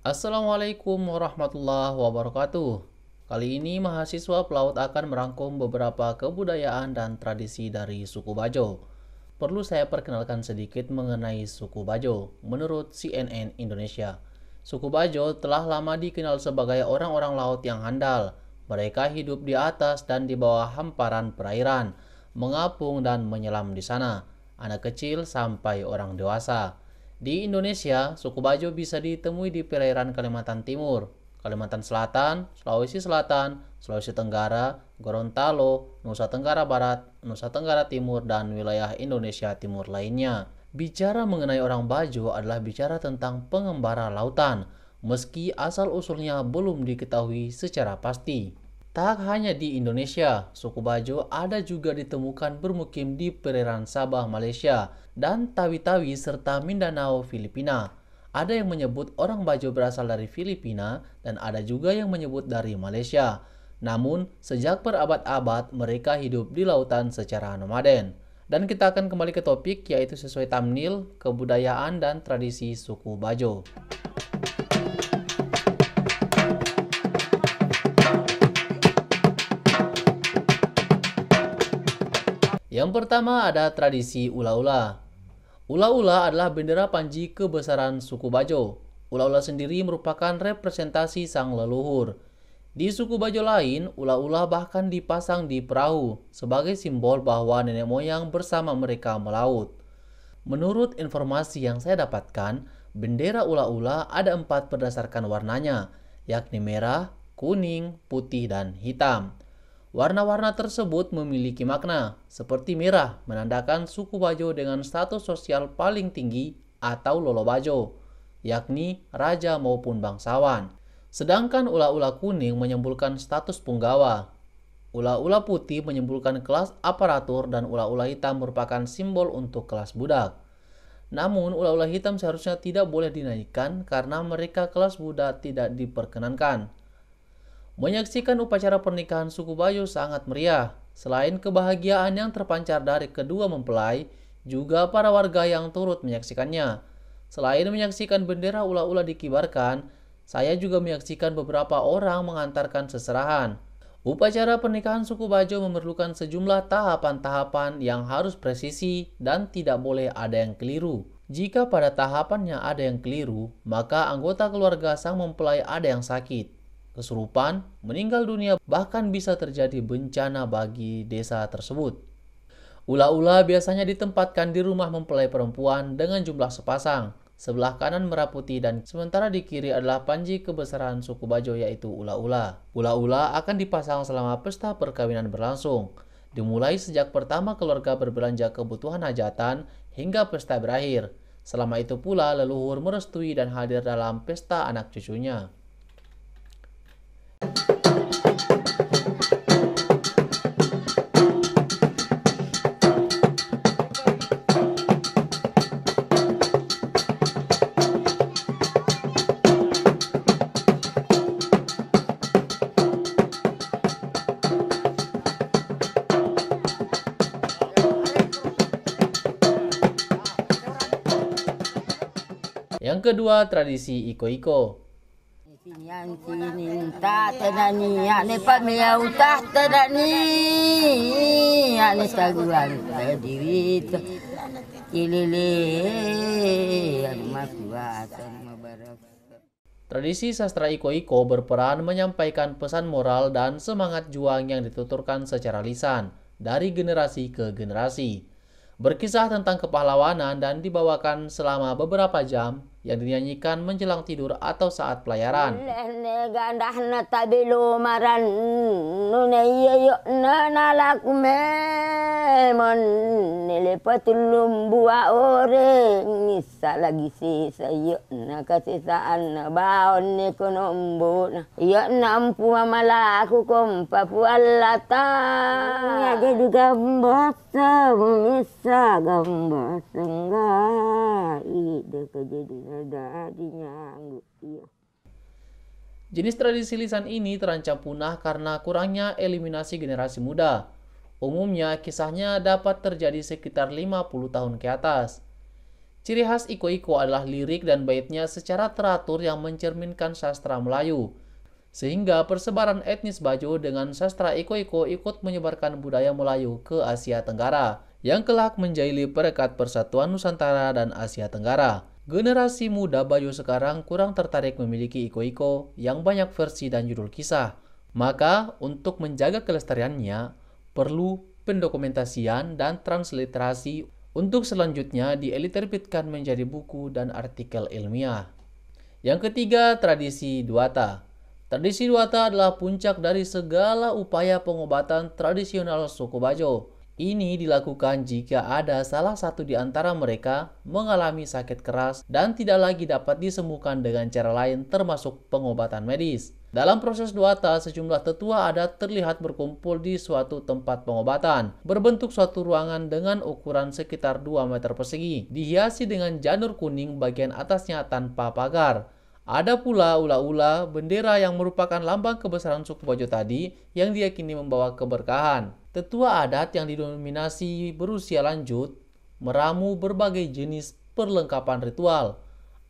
Assalamualaikum warahmatullahi wabarakatuh. Kali ini mahasiswa pelaut akan merangkum beberapa kebudayaan dan tradisi dari suku Bajo. Perlu saya perkenalkan sedikit mengenai suku Bajo. Menurut CNN Indonesia, suku Bajo telah lama dikenal sebagai orang-orang laut yang handal. Mereka hidup di atas dan di bawah hamparan perairan, mengapung dan menyelam di sana, anak kecil sampai orang dewasa. Di Indonesia, suku Bajo bisa ditemui di perairan Kalimantan Timur, Kalimantan Selatan, Sulawesi Selatan, Sulawesi Tenggara, Gorontalo, Nusa Tenggara Barat, Nusa Tenggara Timur, dan wilayah Indonesia Timur lainnya. Bicara mengenai orang Bajo adalah bicara tentang pengembara lautan, meski asal-usulnya belum diketahui secara pasti. Tak hanya di Indonesia, suku Bajo ada juga ditemukan bermukim di perairan Sabah, Malaysia, dan Tawi-Tawi serta Mindanao, Filipina. Ada yang menyebut orang Bajo berasal dari Filipina dan ada juga yang menyebut dari Malaysia. Namun, sejak berabad-abad mereka hidup di lautan secara nomaden. Dan kita akan kembali ke topik, yaitu sesuai thumbnail, kebudayaan dan tradisi suku Bajo. Yang pertama ada tradisi ula-ula. Ula-ula adalah bendera panji kebesaran suku Bajo. Ula-ula sendiri merupakan representasi sang leluhur. Di suku Bajo lain, ula-ula bahkan dipasang di perahu sebagai simbol bahwa nenek moyang bersama mereka melaut. Menurut informasi yang saya dapatkan, bendera ula-ula ada 4 berdasarkan warnanya, yakni merah, kuning, putih, dan hitam. Warna-warna tersebut memiliki makna, seperti merah menandakan suku Bajo dengan status sosial paling tinggi atau Lolo Bajo, yakni raja maupun bangsawan. Sedangkan ula-ula kuning menyimbolkan status punggawa. Ula-ula putih menyimbolkan kelas aparatur dan ula-ula hitam merupakan simbol untuk kelas budak. Namun ula-ula hitam seharusnya tidak boleh dinaikkan karena mereka kelas budak tidak diperkenankan. Menyaksikan upacara pernikahan suku Bajo sangat meriah. Selain kebahagiaan yang terpancar dari kedua mempelai, juga para warga yang turut menyaksikannya. Selain menyaksikan bendera ula-ula dikibarkan, saya juga menyaksikan beberapa orang mengantarkan seserahan. Upacara pernikahan suku Bajo memerlukan sejumlah tahapan-tahapan yang harus presisi dan tidak boleh ada yang keliru. Jika pada tahapannya ada yang keliru, maka anggota keluarga sang mempelai ada yang sakit, kesurupan, meninggal dunia, bahkan bisa terjadi bencana bagi desa tersebut. Ula-ula biasanya ditempatkan di rumah mempelai perempuan dengan jumlah sepasang. Sebelah kanan merah putih dan sementara di kiri adalah panji kebesaran suku Bajo yaitu ula-ula. Ula-ula akan dipasang selama pesta perkawinan berlangsung. Dimulai sejak pertama keluarga berbelanja kebutuhan hajatan hingga pesta berakhir. Selama itu pula leluhur merestui dan hadir dalam pesta anak cucunya. Yang kedua, tradisi iko-iko. Yang sini tak tenani, ane pak mea utah tenani, ane taguan diri tu, kilele, ane makuatan mabarak. Tradisi sastra iko-iko berperan menyampaikan pesan moral dan semangat juang yang dituturkan secara lisan dari generasi ke generasi. Berkisah tentang kepahlawanan dan dibawakan selama beberapa jam yang dinyanyikan menjelang tidur atau saat pelayaran. Jenis tradisi lisan ini terancam punah karena kurangnya eliminasi generasi muda. Umumnya kisahnya dapat terjadi sekitar 50 tahun ke atas. Ciri khas Iko-Iko adalah lirik dan baitnya secara teratur yang mencerminkan sastra Melayu. Sehingga persebaran etnis Bajo dengan sastra Iko-Iko ikut menyebarkan budaya Melayu ke Asia Tenggara, yang kelak menjalin perekat persatuan Nusantara dan Asia Tenggara. Generasi muda Bajo sekarang kurang tertarik memiliki Iko-Iko yang banyak versi dan judul kisah. Maka, untuk menjaga kelestariannya, perlu pendokumentasian dan transliterasi untuk selanjutnya diterbitkan menjadi buku dan artikel ilmiah. Yang ketiga, tradisi Duata. Tradisi Duata adalah puncak dari segala upaya pengobatan tradisional suku Bajo. Ini dilakukan jika ada salah satu di antara mereka mengalami sakit keras dan tidak lagi dapat disembuhkan dengan cara lain termasuk pengobatan medis. Dalam proses Duata, sejumlah tetua adat terlihat berkumpul di suatu tempat pengobatan, berbentuk suatu ruangan dengan ukuran sekitar 2 meter persegi, dihiasi dengan janur kuning bagian atasnya tanpa pagar. Ada pula ula-ula, bendera yang merupakan lambang kebesaran suku Bajo tadi yang diyakini membawa keberkahan. Tetua adat yang didominasi berusia lanjut meramu berbagai jenis perlengkapan ritual.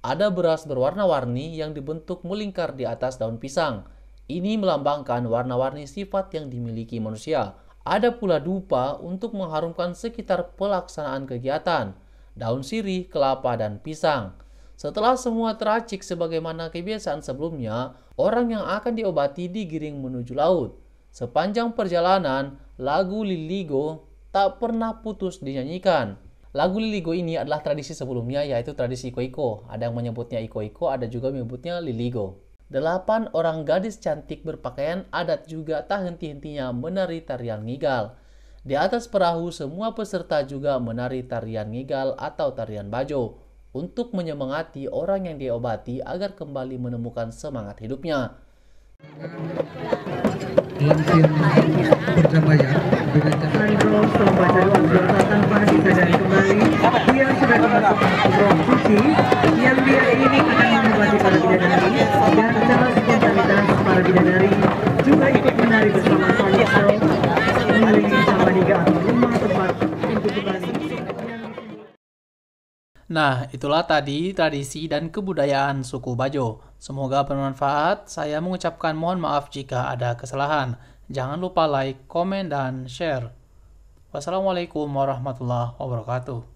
Ada beras berwarna-warni yang dibentuk melingkar di atas daun pisang. Ini melambangkan warna-warni sifat yang dimiliki manusia. Ada pula dupa untuk mengharumkan sekitar pelaksanaan kegiatan, daun sirih, kelapa, dan pisang. Setelah semua teracik sebagaimana kebiasaan sebelumnya, orang yang akan diobati digiring menuju laut. Sepanjang perjalanan, lagu Liligo tak pernah putus dinyanyikan. Lagu Liligo ini adalah tradisi sebelumnya, yaitu tradisi Iko-Iko. Ada yang menyebutnya Iko-Iko, ada juga menyebutnya Liligo. 8 orang gadis cantik berpakaian adat juga tak henti-hentinya menari tarian ngigal. Di atas perahu, semua peserta juga menari tarian ngigal atau tarian Bajo untuk menyemangati orang yang diobati agar kembali menemukan semangat hidupnya. Dalam tim berjamaya dengan Sandro membaca doa tanpa disadari kembali, dia sudah dimasukkan roh suci yang dia ini akan mengobati para bidadari, dan secara spontanitas para bidadari juga ikut menari bersama Sandro mengelilingi Sambaniga atau rumah tempat pintu kembali. Nah, itulah tadi tradisi dan kebudayaan suku Bajo. Semoga bermanfaat. Saya mengucapkan mohon maaf jika ada kesalahan. Jangan lupa like, komen, dan share. Wassalamualaikum warahmatullahi wabarakatuh.